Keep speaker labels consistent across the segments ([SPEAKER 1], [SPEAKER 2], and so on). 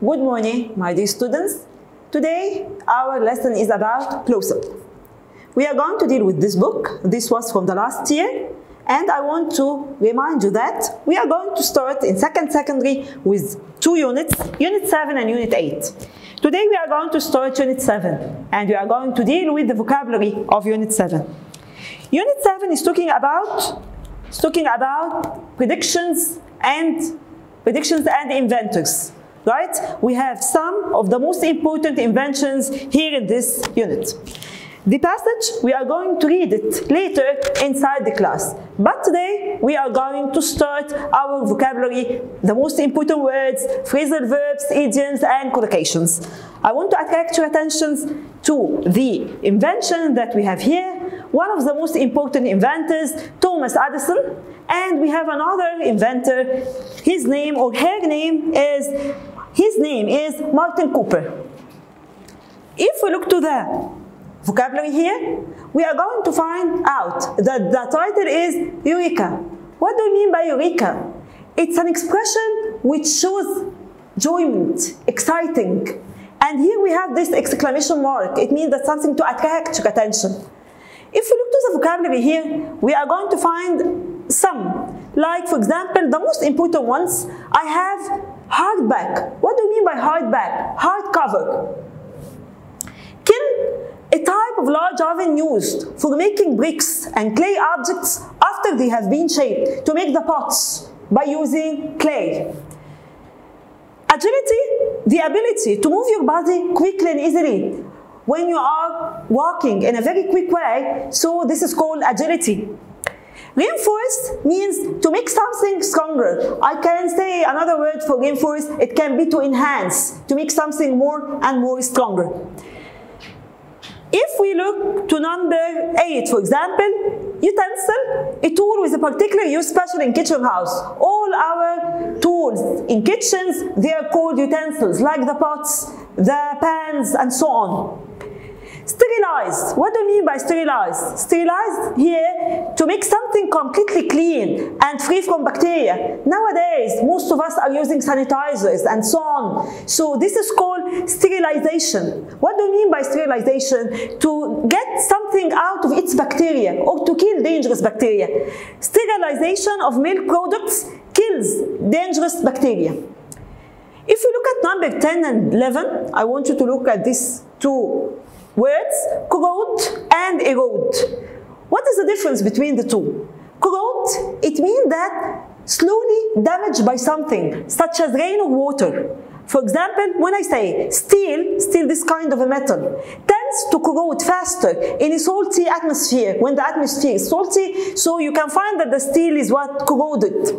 [SPEAKER 1] Good morning, my dear students. Today, our lesson is about close-up. We are going to deal with this book. This was from the last year. And I want to remind you that we are going to start in second secondary with 2 units, Unit 7 and Unit 8. Today, we are going to start Unit 7. And we are going to deal with the vocabulary of Unit 7. Unit 7 is talking about predictions and inventors. Right? We have some of the most important inventions here in this unit. The passage, we are going to read it later inside the class. But today, we are going to start our vocabulary, the most important words, phrasal verbs, idioms, and collocations. I want to attract your attention to the invention that we have here. One of the most important inventors, Thomas Edison. And we have another inventor. His name or her name is Martin Cooper. If we look to the vocabulary here, we are going to find out that the title is Eureka. What do you mean by Eureka? It's an expression which shows enjoyment, exciting. And here we have this exclamation mark. It means that something to attract your attention. If we look to the vocabulary here, we are going to find some. Like, for example, the most important ones, I have hardback. What do you mean by hardback? Hardcover. Kiln, a type of large oven used for making bricks and clay objects after they have been shaped to make the pots by using clay. Agility, the ability to move your body quickly and easily when you are walking in a very quick way, so this is called agility. Reinforce means to make something stronger. I can say another word for reinforce, it can be to enhance, to make something more and more stronger. If we look to number 8, for example, utensil, a tool with a particular use special in kitchen house. All our tools in kitchens, they are called utensils, like the pots, the pans, and so on. Sterilize. What do you mean by sterilize? Sterilize here to make something completely clean and free from bacteria. Nowadays, most of us are using sanitizers and so on. So this is called sterilization. What do you mean by sterilization? To get something out of its bacteria or to kill dangerous bacteria. Sterilization of milk products kills dangerous bacteria. If we look at number 10 and 11, I want you to look at these two words, corrode and erode. What is the difference between the two? Corrode, it means that slowly damaged by something, such as rain or water. For example, when I say steel, this kind of a metal, tends to corrode faster in a salty atmosphere. When the atmosphere is salty, so you can find that the steel is what corroded.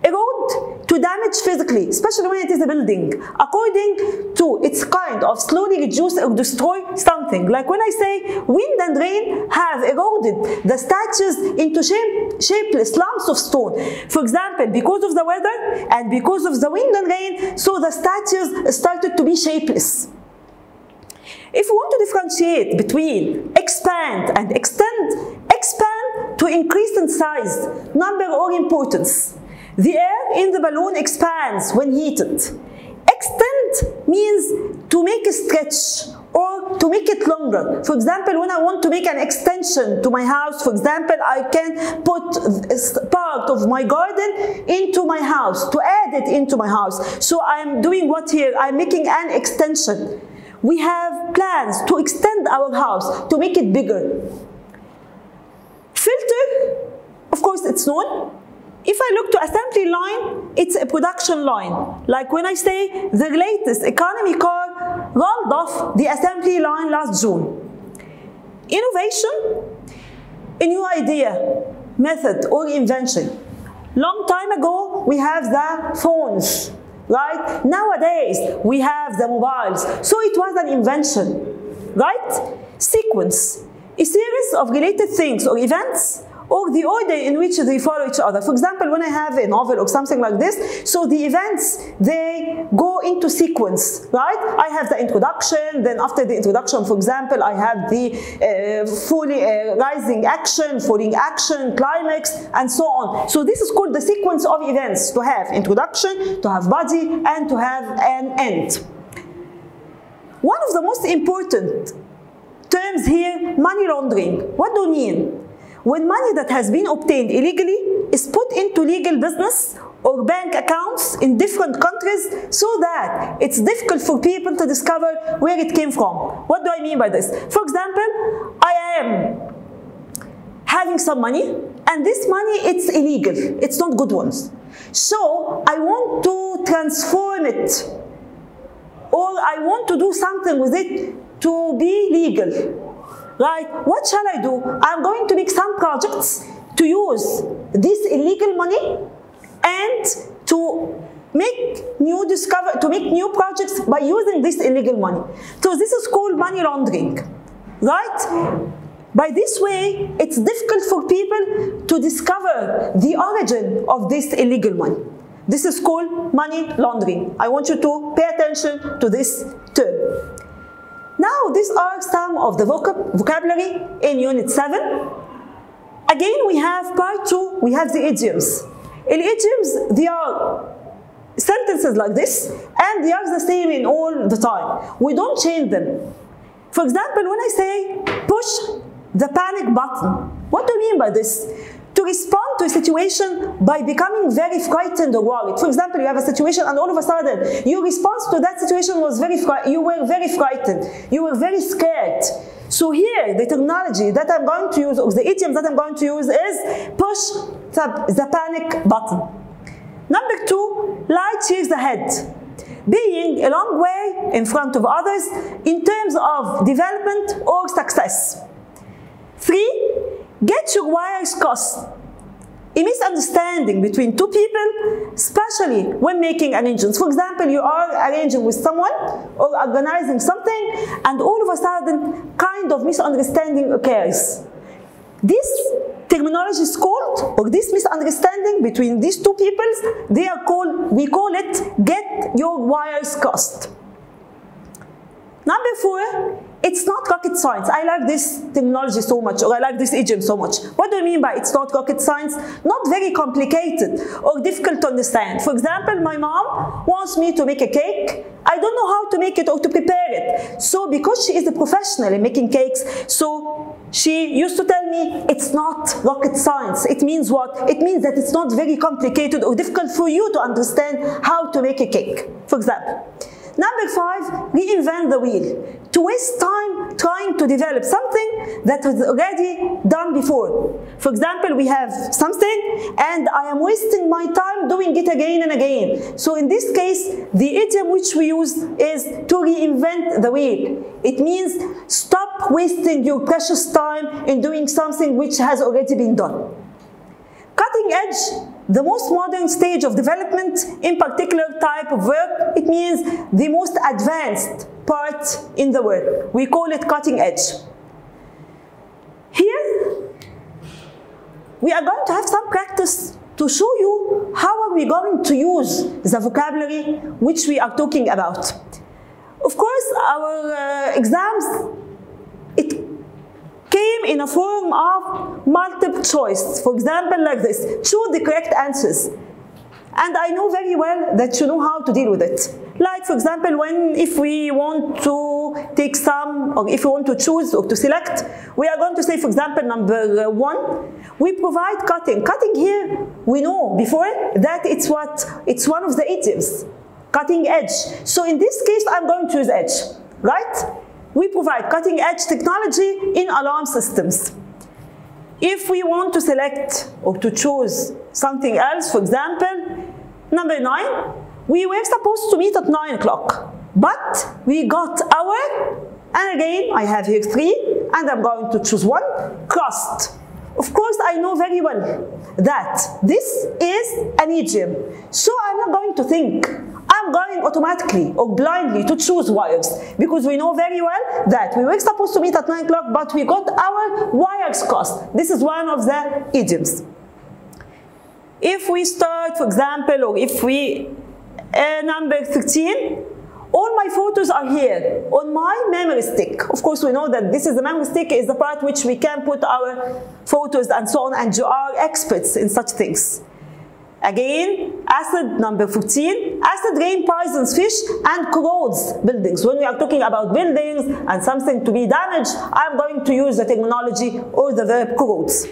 [SPEAKER 1] Erode, to damage physically, especially when it is a building, according to its kind of slowly reduce or destroy something. Like when I say wind and rain have eroded the statues into shapeless lumps of stone. For example, because of the weather and because of the wind and rain, so the statues started to be shapeless. If we want to differentiate between expand and extend, expand to increase in size, number or importance. The air in the balloon expands when heated. Extend means to make a stretch or to make it longer. For example, when I want to make an extension to my house, for example, I can put part of my garden into my house, to add it into my house. So I'm doing what here? I'm making an extension. We have plans to extend our house, to make it bigger. Filter, of course, it's known. If I look to assembly line, it's a production line. Like when I say the latest economy car rolled off the assembly line last June. Innovation, a new idea, method, or invention. Long time ago, we have the phones, right? Nowadays, we have the mobiles. So it was an invention, right? Sequence, a series of related things or events or the order in which they follow each other. For example, when I have a novel or something like this, so the events, they go into sequence, right? I have the introduction, then after the introduction, for example, I have the rising action, falling action, climax, and so on. So this is called the sequence of events, to have introduction, to have body, and to have an end. One of the most important terms here, money laundering. What do you mean? When money that has been obtained illegally is put into legal business or bank accounts in different countries so that it's difficult for people to discover where it came from. What do I mean by this? For example, I am having some money, and this money, it's illegal. It's not good ones. So I want to transform it, or I want to do something with it to be legal, right? What shall I do? I'm going to make some projects to use this illegal money and to make new projects by using this illegal money. So this is called money laundering, right? By this way, it's difficult for people to discover the origin of this illegal money. This is called money laundering. I want you to pay attention to this term. Now, these are some of the vocabulary in Unit 7. Again, we have part 2, we have the idioms. In idioms, they are sentences like this, and they are the same in all the time. We don't change them. For example, when I say push the panic button, what do you mean by this? To respond to a situation by becoming very frightened or worried. For example, you have a situation and all of a sudden your response to that situation was you were very frightened, you were very scared. So here the terminology that I'm going to use, or the idioms that I'm going to use, is push the panic button. Number 2, light years ahead. Being a long way in front of others in terms of development or success. 3, get your wires crossed. A misunderstanding between two people, especially when making arrangements. For example, you are arranging with someone or organizing something, and all of a sudden, kind of misunderstanding occurs. This terminology is called, or this misunderstanding between these two peoples, we call it get your wires crossed. Number 4, it's not rocket science. I like this terminology so much, or I like this idiom so much. What do I mean by it's not rocket science? Not very complicated or difficult to understand. For example, my mom wants me to make a cake. I don't know how to make it or to prepare it. So because she is a professional in making cakes, so she used to tell me it's not rocket science. It means what? It means that it's not very complicated or difficult for you to understand how to make a cake, for example. Number 5, reinvent the wheel. To waste time trying to develop something that was already done before. For example, we have something and I am wasting my time doing it again and again. So in this case, the idiom which we use is to reinvent the wheel. It means stop wasting your precious time in doing something which has already been done. Cutting edge, the most modern stage of development in particular type of work, it means the most advanced part in the work. We call it cutting edge. Here, we are going to have some practice to show you how are we going to use the vocabulary which we are talking about. Of course, our exams, it came in a form of multiple choice. For example, like this, choose the correct answers. And I know very well that you know how to deal with it. Like, for example, if we want to take some, or if we want to choose or to select, we are going to say, for example, number 1, we provide cutting. Cutting here, we know before that it's one of the idioms, cutting edge. So in this case, I'm going to use edge, right? We provide cutting-edge technology in alarm systems. If we want to select or to choose something else, for example, number 9, we were supposed to meet at 9 o'clock, but we got our, and again, I have here 3, and I'm going to choose 1, crossed. Of course, I know very well that this is an idiom, so I'm not going to think. I'm going automatically or blindly to choose wires because we know very well that we were supposed to meet at 9 o'clock, but we got our wires crossed. This is one of the idioms. If we start, for example, or if we number 13, all my photos are here on my memory stick. Of course, we know that this is the memory stick is the part which we can put our photos and so on, and you are experts in such things. Again, acid number 14, acid rain poisons fish and corrodes buildings. When we are talking about buildings and something to be damaged, I'm going to use the terminology or the verb corrodes.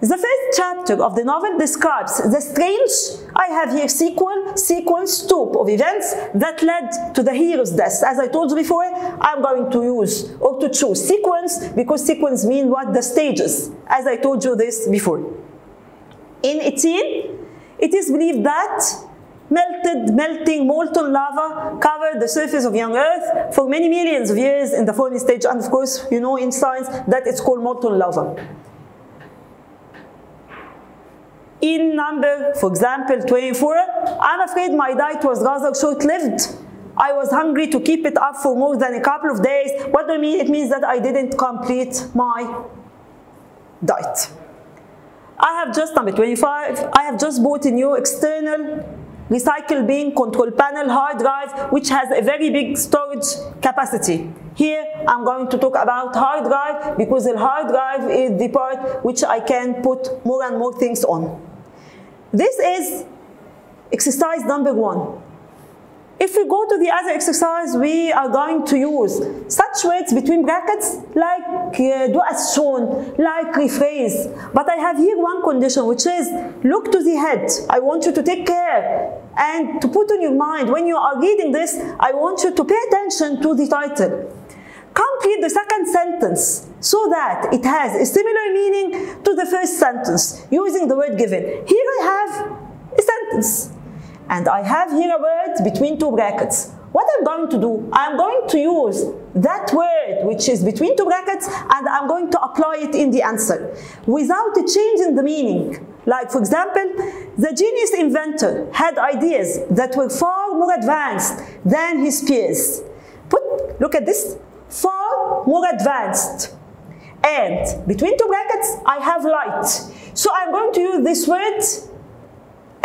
[SPEAKER 1] The first chapter of the novel describes the strange, I have here sequence tube of events that led to the hero's death. As I told you before, I'm going to use or to choose sequence because sequence means what? The stages, as I told you this before. In 18, it is believed that melting molten lava covered the surface of young Earth for many millions of years in the falling stage, and of course, you know in science that it's called molten lava. In number, for example, 24, I'm afraid my diet was rather short-lived. I was hungry to keep it up for more than a couple of days. What do I mean? It means that I didn't complete my diet. I have just, number 25, I have just bought a new external recycle bin control panel hard drive which has a very big storage capacity. Here I'm going to talk about hard drive because the hard drive is the part which I can put more and more things on. This is exercise number 1. If we go to the other exercise, we are going to use such words between brackets like do as shown, like rephrase. But I have here one condition, which is look to the head. I want you to take care and to put on your mind when you are reading this, I want you to pay attention to the title. Complete the second sentence so that it has a similar meaning to the first sentence using the word given. Here I have a sentence. And I have here a word between two brackets. What I'm going to do, I'm going to use that word which is between two brackets and I'm going to apply it in the answer without changing the meaning. Like for example, the genius inventor had ideas that were far more advanced than his peers. Look at this, far more advanced. And between two brackets, I have light. So I'm going to use this word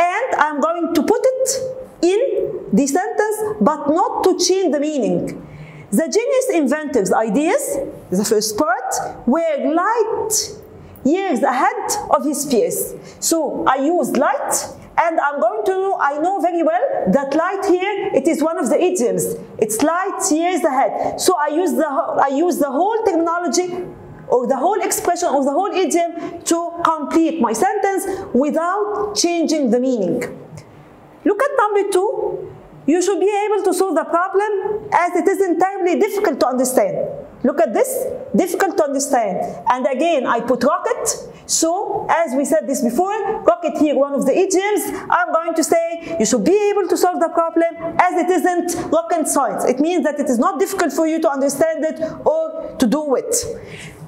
[SPEAKER 1] and I'm going to put it in the sentence, but not to change the meaning. The genius inventor's ideas, the first part, were light years ahead of his peers. So I used light, and I'm going to, I know very well that light here, it is one of the idioms. It's light years ahead. So I use the whole terminology or the whole expression of the whole idiom to complete my sentence without changing the meaning. Look at number 2. You should be able to solve the problem as it is entirely difficult to understand. Look at this, difficult to understand. And again, I put rocket. So, as we said this before, rocket here, one of the idioms, I'm going to say you should be able to solve the problem as it isn't rocket science. It means that it is not difficult for you to understand it or to do it.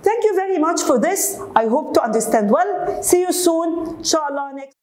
[SPEAKER 1] Thank you very much for this. I hope to understand well. See you soon, inshallah. Next.